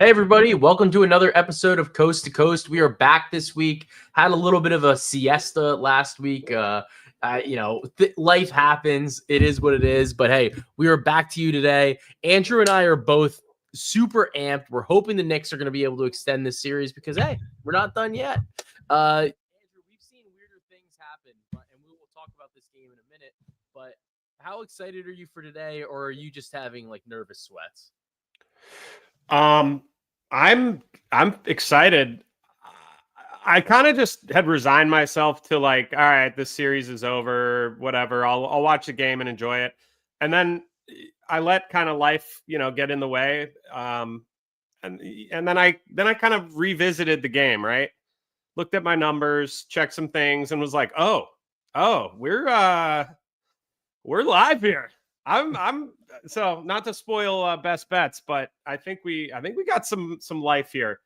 Hey, everybody. Welcome to another episode of Coast to Coast. We are back this week. Had a little bit of a siesta last week. Life happens. It is what it is. But hey, we are back to you today. Andrew and I are both super amped. We're hoping the Knicks are going to be able to extend this series because, hey, we're not done yet. Andrew, we've seen weirder things happen, and we will talk about this game in a minute. But how excited are you for today, or are you just having like nervous sweats? I'm excited. I kind of just had resigned myself to like, all right, this series is over, whatever. I'll watch the game and enjoy it. And then I let kind of life, get in the way. And then I kind of revisited the game, right? Looked at my numbers, checked some things, and was like, oh, we're live here. I'm so not to spoil best bets, but I think we got some life here.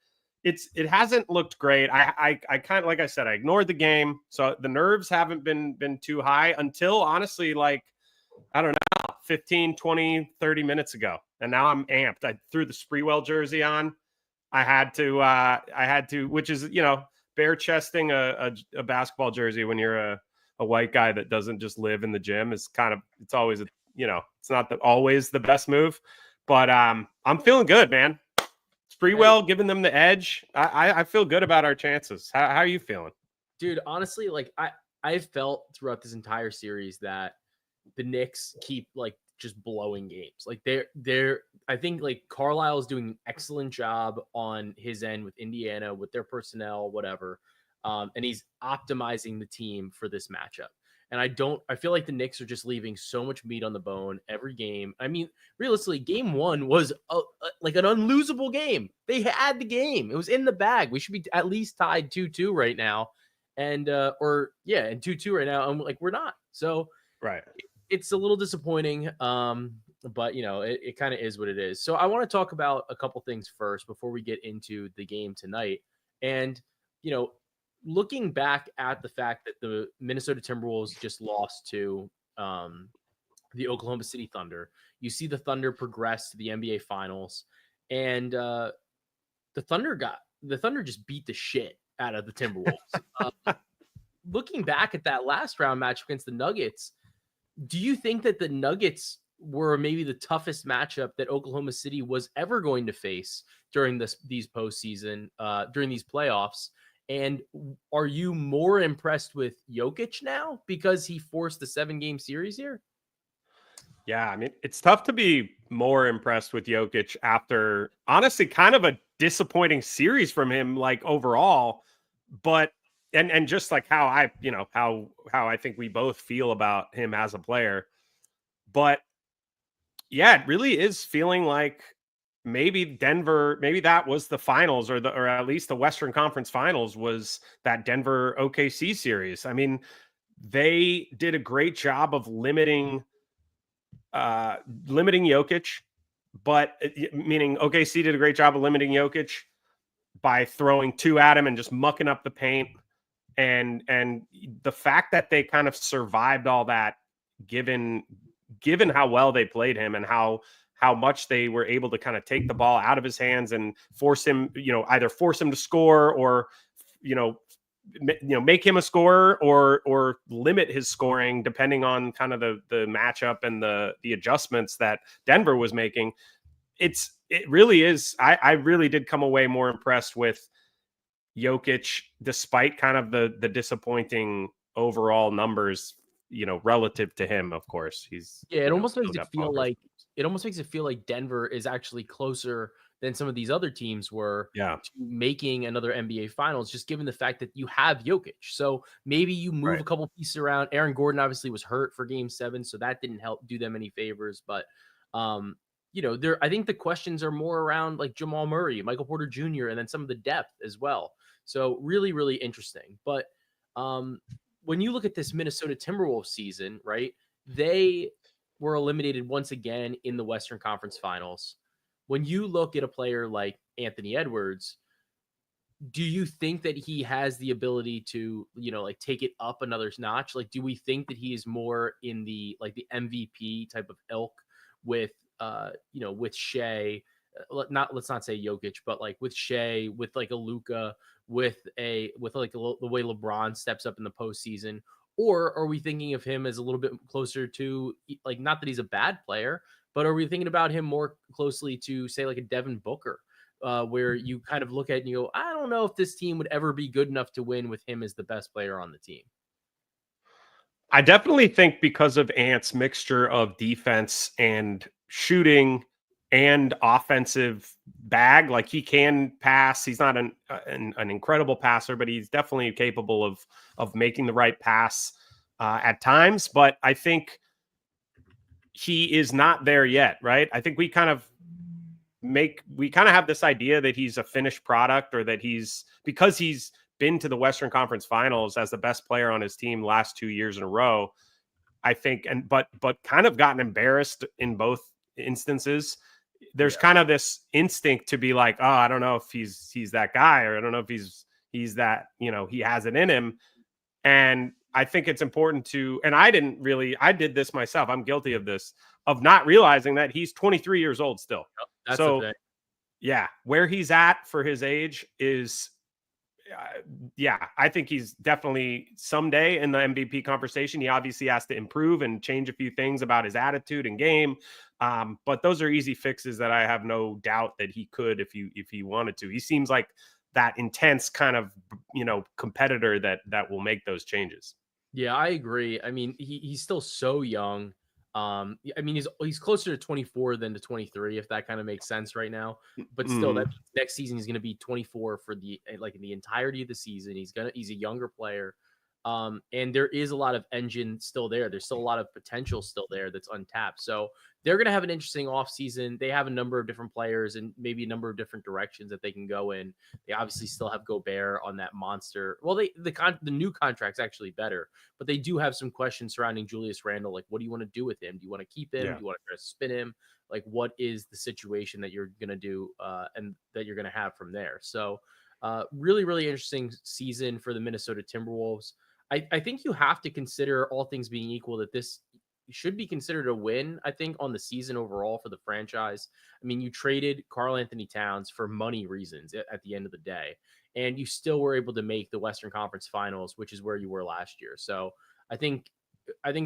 It hasn't looked great. I kind of, like I said, I ignored the game, so the nerves haven't been too high until honestly, like, I don't know, 15, 20, 30 minutes ago, and now I'm amped. I threw the Spreewell jersey on. I had to, which is, bare chesting a basketball jersey when you're a white guy that doesn't just live in the gym is it's always it's not always the best move, but I'm feeling good, man. Spreewell giving them the edge. I feel good about our chances. How are you feeling? Dude, honestly, like I've felt throughout this entire series that the Knicks keep like just blowing games. Like they're I think like Carlisle is doing an excellent job on his end with Indiana, with their personnel, whatever. And he's optimizing the team for this matchup. And I feel like the Knicks are just leaving so much meat on the bone every game. I mean, realistically, game one was like an unlosable game. They had the game. It was in the bag. We should be at least tied 2-2 right now. And 2-2 right now. And like, we're not. So Right. it's a little disappointing. But it kind of is what it is. So I want to talk about a couple things first before we get into the game tonight. And, looking back at the fact that the Minnesota Timberwolves just lost to the Oklahoma City Thunder, you see the Thunder progress to the NBA Finals, and the Thunder just beat the shit out of the Timberwolves. Looking back at that last round match against the Nuggets, do you think that the Nuggets were maybe the toughest matchup that Oklahoma City was ever going to face during these postseason, during these playoffs? And are you more impressed with Jokic now because he forced the 7-game series here? Yeah, I mean, it's tough to be more impressed with Jokic after honestly kind of a disappointing series from him, like overall. But and just like how how I think we both feel about him as a player. But yeah, it really is feeling like maybe Denver, maybe that was the finals, or at least the Western Conference Finals was that Denver OKC series. I mean, they did a great job of limiting Jokic, but meaning OKC did a great job of limiting Jokic by throwing two at him and just mucking up the paint. And the fact that they kind of survived all that, given how well they played him and how much they were able to kind of take the ball out of his hands and force him, either force him to score or, make him a scorer or limit his scoring depending on kind of the matchup and the adjustments that Denver was making. It really is. I really did come away more impressed with Jokic, despite kind of the disappointing overall numbers, relative to him. Of course, he's it almost makes it feel like Denver is actually closer than some of these other teams were to making another NBA Finals, just given the fact that you have Jokic. So maybe you move a couple pieces around. Aaron Gordon obviously was hurt for Game 7, so that didn't help do them any favors. But I think the questions are more around like Jamal Murray, Michael Porter Jr., and then some of the depth as well. So really, really interesting. But when you look at this Minnesota Timberwolves season, right, they were eliminated once again in the Western Conference Finals. When you look at a player like Anthony Edwards, do you think that he has the ability to, like take it up another notch? Like, do we think that he is more in the MVP type of ilk with, with Shea, let's not say Jokic, but like with Shea, with like a Luka, with like the way LeBron steps up in the postseason? Or are we thinking of him as a little bit closer to, like, not that he's a bad player, but are we thinking about him more closely to, say, like a Devin Booker, where you kind of look at it and you go, I don't know if this team would ever be good enough to win with him as the best player on the team? I definitely think because of Ant's mixture of defense and shooting and offensive bag, like he can pass. He's not an incredible passer, but he's definitely capable of making the right pass at times. But I think he is not there yet, right? I think we kind of have this idea that he's a finished product, or that because he's been to the Western Conference Finals as the best player on his team last 2 years in a row, I think, but kind of gotten embarrassed in both instances. There's kind of this instinct to be like, oh, I don't know if he's that guy, or I don't know if he's that, he has it in him. And I think it's important to, and I did this myself. I'm guilty of this, of not realizing that he's 23 years old still. Yep, that's so the thing. yeah, where he's at for his age is, I think he's definitely someday in the MVP conversation. He obviously has to improve and change a few things about his attitude and game. But those are easy fixes that I have no doubt that he could, if he wanted to. He seems like that intense kind of, competitor that will make those changes. Yeah, I agree. I mean, he's still so young. I mean, he's closer to 24 than to 23, if that kind of makes sense right now. But still, that next season he's going to be 24 for the entirety of the season. He's a younger player. And there is a lot of engine still there. There's still a lot of potential still there that's untapped. So they're going to have an interesting offseason. They have a number of different players and maybe a number of different directions that they can go in. They obviously still have Gobert on that monster. Well, the new contract's actually better, but they do have some questions surrounding Julius Randle. Like, what do you want to do with him? Do you want to keep him? Yeah. Do you want to try to spin him? Like, what is the situation that you're going to do and that you're going to have from there? So really, really interesting season for the Minnesota Timberwolves. I think you have to consider, all things being equal, that this should be considered a win, I think, on the season overall for the franchise. I mean, you traded Karl Anthony Towns for money reasons at the end of the day, and you still were able to make the Western Conference Finals, which is where you were last year. So I think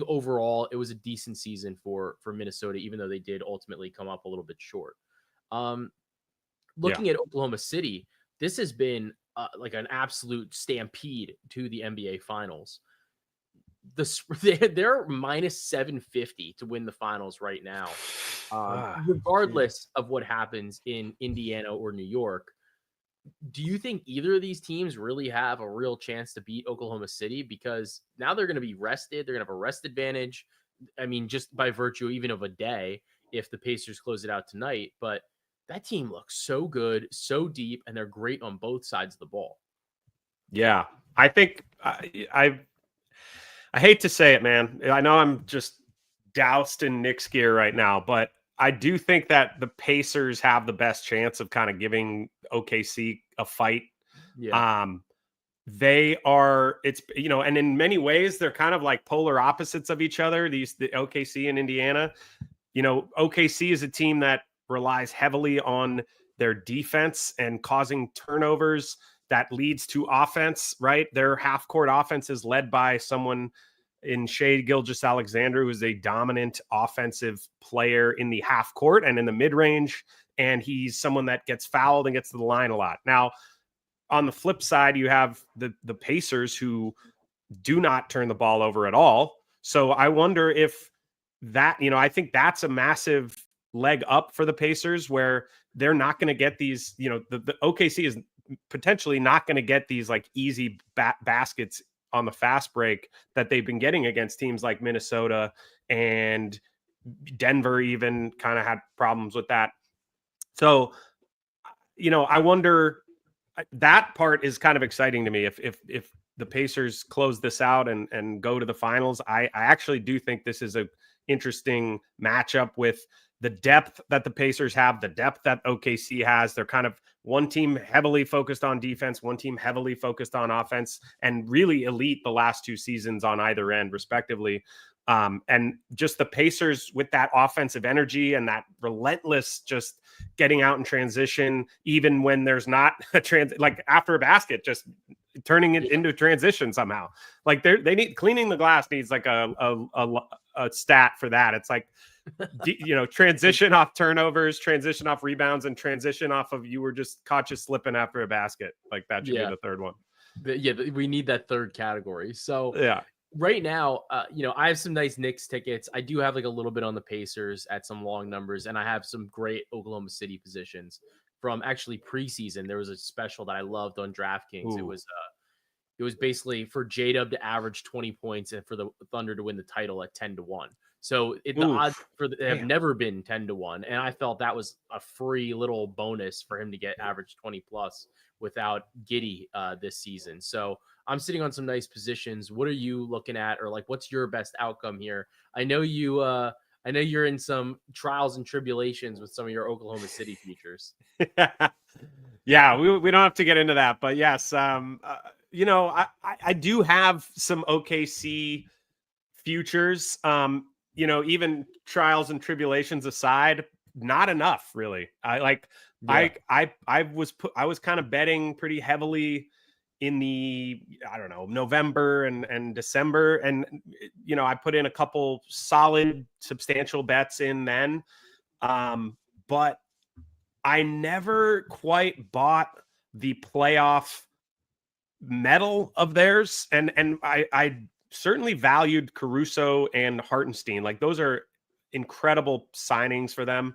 overall it was a decent season for Minnesota, even though they did ultimately come up a little bit short. Looking at Oklahoma City, this has been like an absolute stampede to the NBA Finals. They're minus 750 to win the finals right now, regardless of what happens in Indiana or New York. Do you think either of these teams really have a real chance to beat Oklahoma City? Because now they're going to be rested. They're going to have a rest advantage. I mean, just by virtue even of a day, if the Pacers close it out tonight. But that team looks so good, so deep, and they're great on both sides of the ball. Yeah, I think I hate to say it, man. I know I'm just doused in Knicks gear right now, but I do think that the Pacers have the best chance of kind of giving OKC a fight. Yeah. They are, and in many ways they're kind of like polar opposites of each other. The OKC and Indiana. OKC is a team that relies heavily on their defense and causing turnovers that leads to offense, right? Their half-court offense is led by someone in Shai Gilgeous-Alexander, who is a dominant offensive player in the half court and in the mid-range, and he's someone that gets fouled and gets to the line a lot. Now, on the flip side, you have the Pacers, who do not turn the ball over at all. So I wonder if that, I think that's a massive leg up for the Pacers, where they're not going to get these, the OKC is potentially not going to get these like easy baskets on the fast break that they've been getting against teams like Minnesota and Denver. Even kind of had problems with that. So, I wonder, that part is kind of exciting to me. If the Pacers close this out and go to the finals, I actually do think this is a interesting matchup with the depth that the Pacers have, the depth that OKC has. They're kind of one team heavily focused on defense, one team heavily focused on offense, and really elite the last two seasons on either end, respectively. And just the Pacers with that offensive energy and that relentless just getting out in transition, even when there's not a like after a basket, just turning it into transition somehow. Like they need cleaning the glass needs like a stat for that. It's like, transition off turnovers, transition off rebounds, and transition off of you were just caught you slipping after a basket. Like that should be the third one. We need that third category. So yeah. Right now, I have some nice Knicks tickets. I do have like a little bit on the Pacers at some long numbers, and I have some great Oklahoma City positions from actually preseason. There was a special that I loved on DraftKings. Ooh. It was basically for J-Dub to average 20 points and for the Thunder to win the title at 10-1. So the odds have never been 10-1, and I felt that was a free little bonus for him to get average 20 plus without Giddy this season. So I'm sitting on some nice positions. What are you looking at, or like what's your best outcome here? I know you're in some trials and tribulations with some of your Oklahoma City futures. Yeah, we don't have to get into that, but yes, I do have some OKC futures. Even trials and tribulations aside, not enough really. I was kind of betting pretty heavily in the, November and December. And, I put in a couple solid, substantial bets in then. But I never quite bought the playoff medal of theirs. And I certainly valued Caruso and Hartenstein. Like those are incredible signings for them.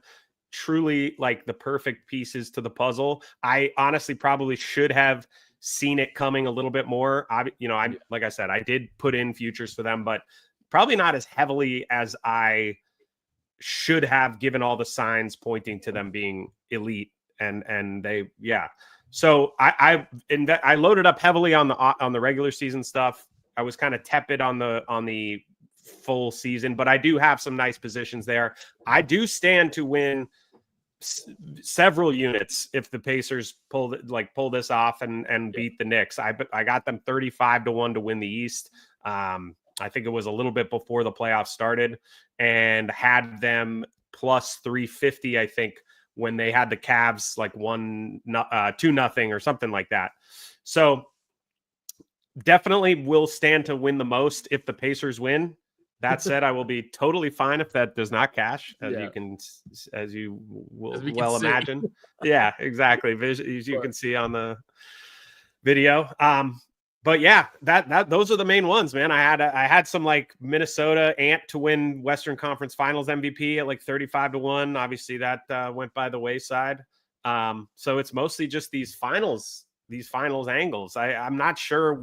Truly like the perfect pieces to the puzzle. I honestly probably should have seen it coming a little bit more. Like I said, I did put in futures for them, but probably not as heavily as I should have, given all the signs pointing to them being elite. And they, So I loaded up heavily on the regular season stuff. I was kind of tepid on the full season, but I do have some nice positions there. I do stand to win several units if the Pacers pull this off and beat the Knicks. I got them 35-1 to win the East. I think it was a little bit before the playoffs started, and had them plus 350, I think, when they had the Cavs like 2-0 or something like that. So definitely will stand to win the most if the Pacers win. That said, I will be totally fine if that does not cash, as you will well imagine. Yeah, exactly. As you can see on the video. But yeah, those are the main ones, man. I had some like Minnesota Ant to win Western Conference Finals MVP at like 35-1. Obviously, that went by the wayside. So it's mostly just these finals angles. I'm not sure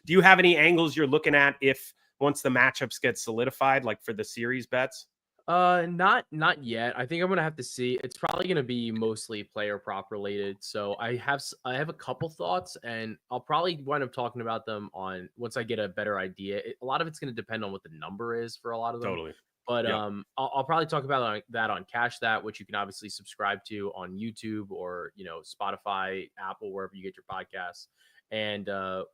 do you have any angles you're looking at if once the matchups get solidified, like for the series bets? Not yet. I think I'm gonna have to see. It's probably gonna be mostly player prop related. So I have a couple thoughts, and I'll probably wind up talking about them once I get a better idea. A lot of it's gonna depend on what the number is for a lot of them. Totally. But I'll probably talk about that on Cash That, which you can obviously subscribe to on YouTube or Spotify, Apple, wherever you get your podcasts. And I'll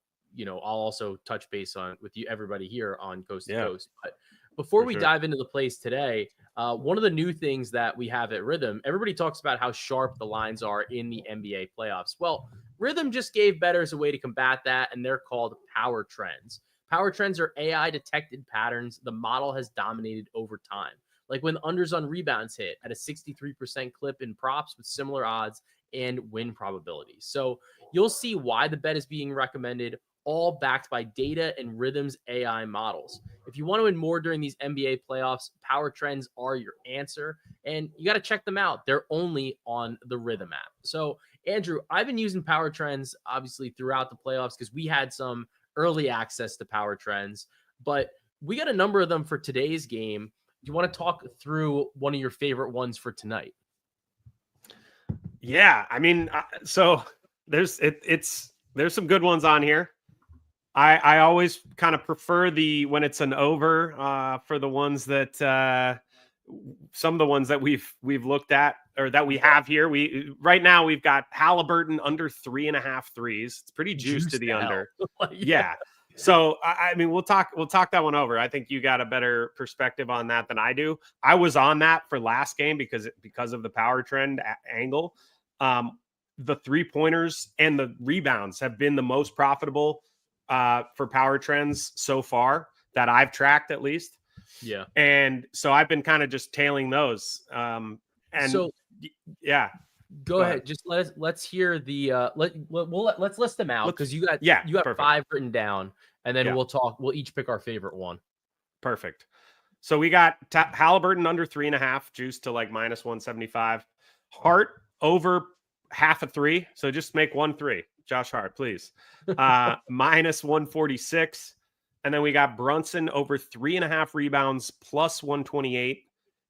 also touch base with everybody here on Coast to Coast. But before we dive into the plays today, one of the new things that we have at Rhythm, everybody talks about how sharp the lines are in the NBA playoffs. Well, Rhythm just gave bettors a way to combat that, and they're called power trends. Power trends are AI detected patterns the model has dominated over time. Like when unders on rebounds hit at a 63% clip in props with similar odds and win probabilities. So you'll see why the bet is being recommended, all backed by data and Rhythm's AI models. If you want to win more during these NBA playoffs, power trends are your answer, and you got to check them out. They're only on the Rhythm app. So, Andrew, I've been using power trends obviously throughout the playoffs because we had some early access to power trends, but we got a number of them for today's game. Do you want to talk through one of your favorite ones for tonight? Yeah, I mean, so there's some good ones on here. I always kind of prefer when it's an over for the ones that some of the ones that we've looked at or that we have here. Right now we've got Halliburton under 3.5 threes. It's pretty juiced to the under. Yeah. So I mean, we'll talk that one over. I think you got a better perspective on that than I do. I was on that for last game because of the power trend angle. The 3-pointers and the rebounds have been the most profitable for power trends so far that I've tracked, at least. Yeah. And so I've been kind of just tailing those. And So yeah, go ahead. Just let's hear the let's list them out, because you got perfect. 5 written down, and then Yeah. we'll each pick our favorite one. Perfect. So we got Halliburton under 3.5, juice to like -175. Hart over half a 3. So just make 1 3. Josh Hart, please. -146. And then we got Brunson over 3.5 rebounds plus 128.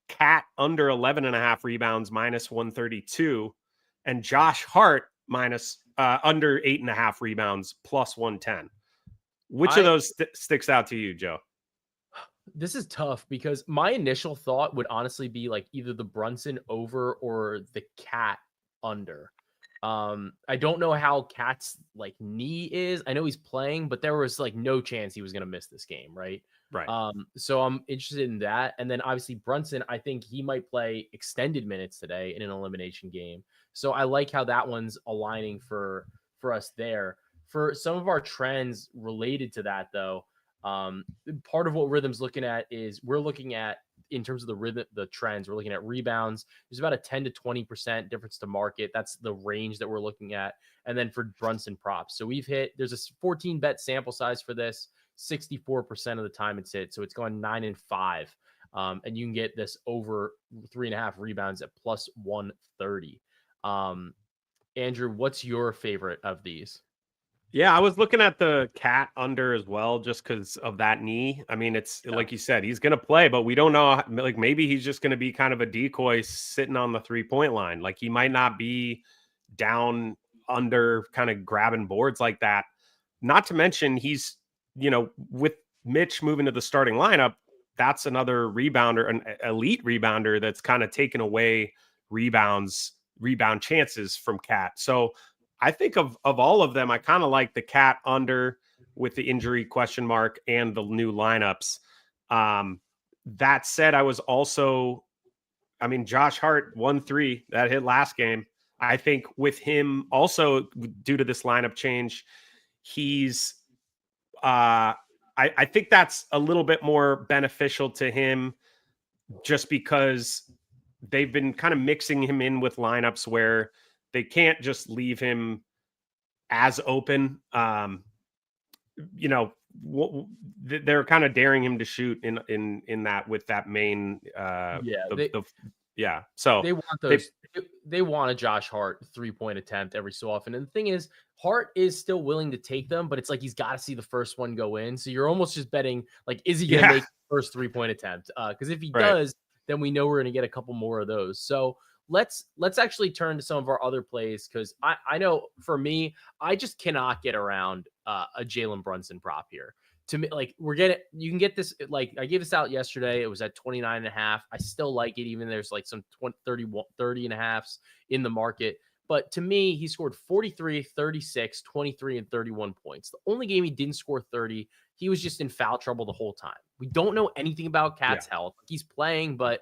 Cat under 11.5 rebounds -132. And Josh Hart under 8.5 rebounds plus 110. Which of those sticks out to you, Joe? This is tough because my initial thought would honestly be like either the Brunson over or the Cat under. I don't know how Cat's like knee is. I know he's playing, but there was like no chance he was going to miss this game, right? Right. So I'm interested in that. And then obviously Brunson, I think he might play extended minutes today in an elimination game. So I like how that one's aligning for us there. For some of our trends related to that, though, part of what Rhythm's looking at is we're looking at, in terms of the trends, we're looking at rebounds. There's about a 10 to 20% difference to market. That's the range that we're looking at. And then for Brunson props. So there's a 14 bet sample size for this. 64% of the time it's hit. So it's going 9 and 5. And you can get this over 3.5 rebounds at plus 130. Andrew, what's your favorite of these? Yeah, I was looking at the Cat under as well, just because of that knee. I mean, it's like you said, he's going to play, but we don't know. Like maybe he's just going to be kind of a decoy sitting on the 3-point line. Like he might not be down under, kind of grabbing boards like that. Not to mention he's, with Mitch moving to the starting lineup, that's another rebounder, an elite rebounder that's kind of taken away rebound chances from Cat. So I think of all of them, I kind of like the Cat under with the injury question mark and the new lineups. That said, Josh Hart 1-3 that hit last game. I think with him also, due to this lineup change, he's I think that's a little bit more beneficial to him, just because they've been kind of mixing him in with lineups where they can't just leave him as open. They're kind of daring him to shoot in that with that main. So they want those. They want a Josh Hart 3-point attempt every so often. And the thing is, Hart is still willing to take them, but it's like he's got to see the first one go in. So you're almost just betting, like, is he going to make the first 3-point attempt? Because if he does, then we know we're going to get a couple more of those. So let's actually turn to some of our other plays, because I know for me, I just cannot get around a Jalen Brunson prop here. To me, like, you can get this, like, I gave this out yesterday. It was at 29.5. I still like it, even there's like some 30 and a halves in the market. But to me, he scored 43, 36, 23, and 31 points. The only game he didn't score 30, he was just in foul trouble the whole time. We don't know anything about Cat's health. He's playing, but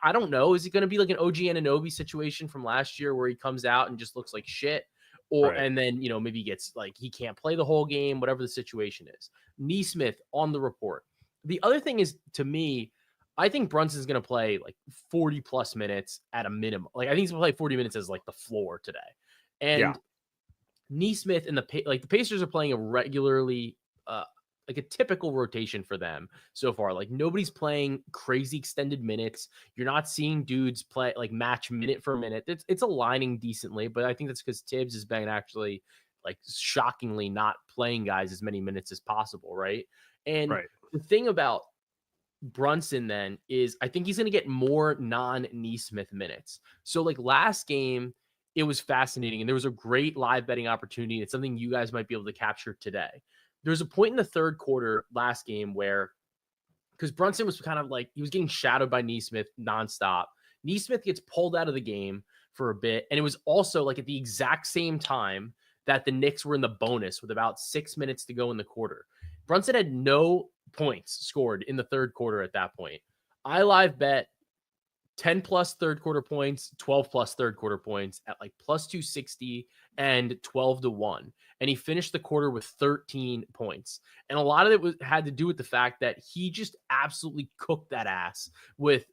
I don't know. Is it going to be like an OG Anunoby situation from last year where he comes out and just looks like shit? And then, maybe he gets like, he can't play the whole game, whatever the situation is. Neesmith on the report. The other thing is, to me, I think Brunson's going to play like 40 plus minutes at a minimum. Like, I think he's going to play 40 minutes as like the floor today. And Neesmith and the Pacers are playing a regularly, like a typical rotation for them so far. Like, nobody's playing crazy extended minutes. You're not seeing dudes play like match minute for minute. It's aligning decently, but I think that's because Tibbs has been actually like shockingly not playing guys as many minutes as possible. Right. And the thing about Brunson then is I think he's going to get more non-Neesmith minutes. So like last game, it was fascinating, and there was a great live betting opportunity. It's something you guys might be able to capture today. There's a point in the third quarter last game where, because Brunson was kind of like, he was getting shadowed by Neesmith nonstop. Neesmith gets pulled out of the game for a bit. And it was also like at the exact same time that the Knicks were in the bonus with about 6 minutes to go in the quarter. Brunson had no points scored in the third quarter at that point. I live bet 10 plus third quarter points, 12 plus third quarter points at like plus 260 and 12-1. And he finished the quarter with 13 points. And a lot of it had to do with the fact that he just absolutely cooked that ass with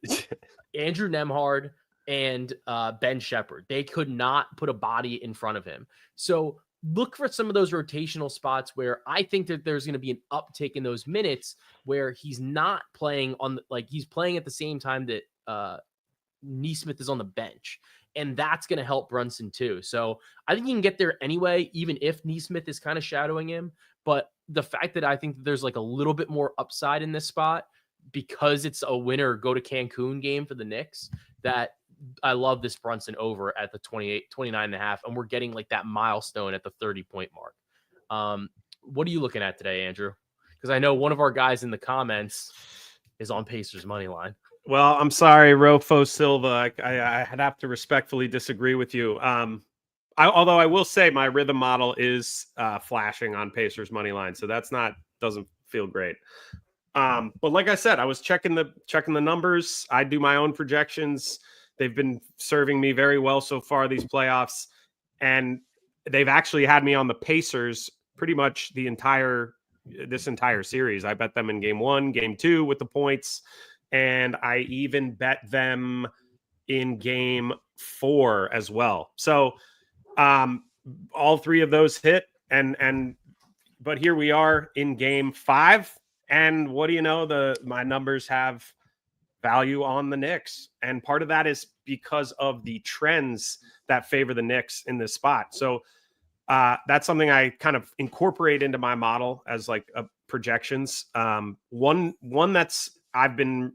Andrew Nemhard and Ben Shepherd. They could not put a body in front of him. So look for some of those rotational spots where I think that there's going to be an uptick in those minutes where he's not playing on, like he's playing at the same time that Nesmith is on the bench. And that's going to help Brunson too. So I think you can get there anyway, even if Nesmith is kind of shadowing him. But the fact that I think that there's like a little bit more upside in this spot because it's a winner go to Cancun game for the Knicks, that I love this Brunson over at the 29.5. And we're getting like that milestone at the 30-point mark. What are you looking at today, Andrew? Because I know one of our guys in the comments is on Pacers money line. Well, I'm sorry, Rofo Silva. I'd have to respectfully disagree with you. Although I will say my rhythm model is flashing on Pacers money line, so doesn't feel great. But like I said, I was checking the numbers. I do my own projections. They've been serving me very well so far these playoffs, and they've actually had me on the Pacers pretty much this entire series. I bet them in game 1, game 2 with the points. And I even bet them in game 4 as well. So all 3 of those hit. But here we are in game 5. And what do you know? My numbers have value on the Knicks. And part of that is because of the trends that favor the Knicks in this spot. So that's something I kind of incorporate into my model as like projections. One that's I've been,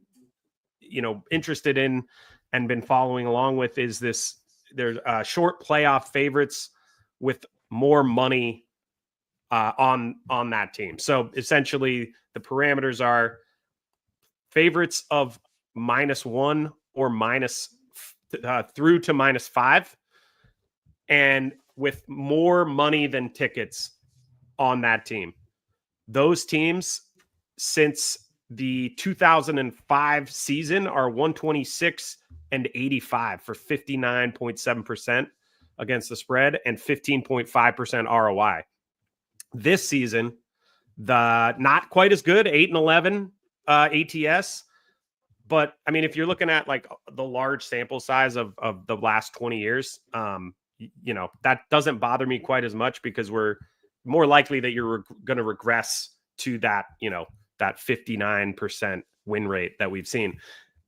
interested in and been following along with is this. There's short playoff favorites with more money on that team. So essentially, the parameters are favorites of -1 or through to -5, and with more money than tickets on that team. Those teams since the 2005 season are 126 and 85 for 59.7% against the spread and 15.5% ROI. This season, the not quite as good 8 and 11 ATS. But I mean, if you're looking at like the large sample size of the last 20 years, that doesn't bother me quite as much because we're more likely that you're going to regress to that, that 59% win rate that we've seen.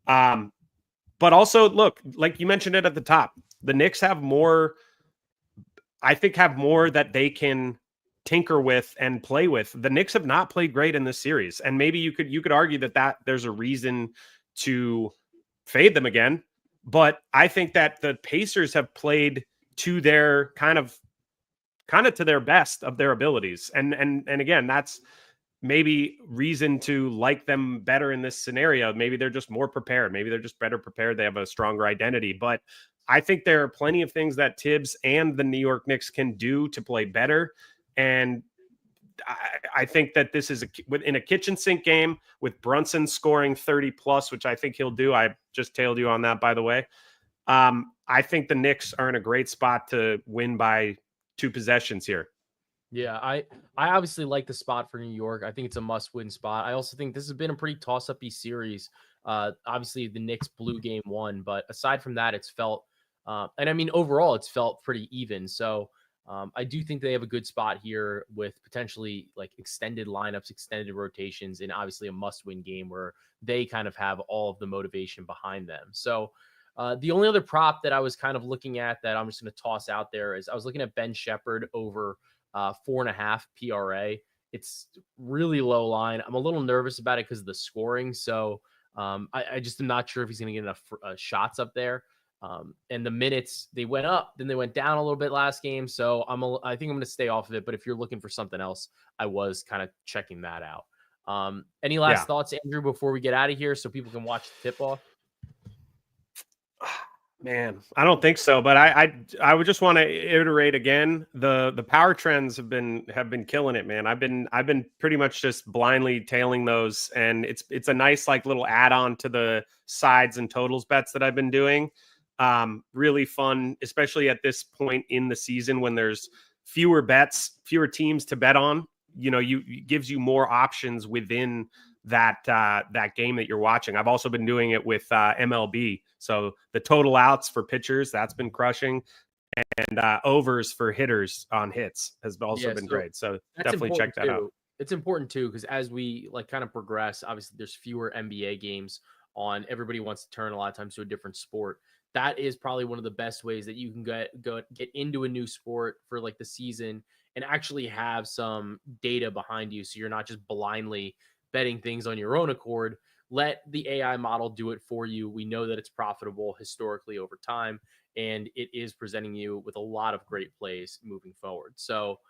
But also, look, like you mentioned it at the top, the Knicks have more that they can tinker with and play with. The Knicks have not played great in this series. And maybe you could argue that there's a reason to fade them again. But I think that the Pacers have played to their kind of to their best of their abilities. And again, that's maybe reason to like them better in this scenario. Maybe they're just more prepared. Maybe they're just better prepared. They have a stronger identity. But I think there are plenty of things that Tibbs and the New York Knicks can do to play better. And I think that this is in a kitchen sink game with Brunson scoring 30 plus, which I think he'll do. I just tailed you on that, by the way. I think the Knicks are in a great spot to win by 2 possessions here. Yeah, I obviously like the spot for New York. I think it's a must-win spot. I also think this has been a pretty toss-up-y series. Obviously, the Knicks blew game 1, but aside from that, it's felt, and I mean, overall, it's felt pretty even. So I do think they have a good spot here with potentially like extended lineups, extended rotations, and obviously a must-win game where they kind of have all of the motivation behind them. So the only other prop that I was kind of looking at that I'm just going to toss out there is I was looking at Ben Shepherd over 4.5 PRA. It's really low line. I'm a little nervous about it because of the scoring. So I just am not sure if he's going to get enough shots up there. And the minutes, they went up, then they went down a little bit last game. So I think I'm going to stay off of it. But if you're looking for something else, I was kind of checking that out. Any last thoughts, Andrew, before we get out of here so people can watch the tip-off? Man, I don't think so, but I would just want to iterate again. The power trends have been killing it, man. I've been pretty much just blindly tailing those, and it's a nice like little add on to the sides and totals bets that I've been doing. Really fun, especially at this point in the season when there's fewer bets, fewer teams to bet on. You know, it gives you more options within that game that you're watching. I've also been doing it with MLB. So the total outs for pitchers, that's been crushing, and overs for hitters on hits has also been So great. So that's definitely check important that out. too. It's important too because as we like kind of progress, obviously there's fewer NBA games on. Everybody wants to turn a lot of times to a different sport. That is probably one of the best ways that you can get into a new sport for like the season and actually have some data behind you, so you're not just blindly betting things on your own accord. Let the AI model do it for you. We know that it's profitable historically over time, and it is presenting you with a lot of great plays moving forward. So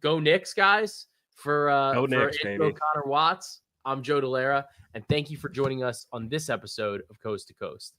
go Knicks, guys. Go For Knicks, Andrew baby. O'Connor Watts, I'm Joe Dellera, and thank you for joining us on this episode of Coast to Coast.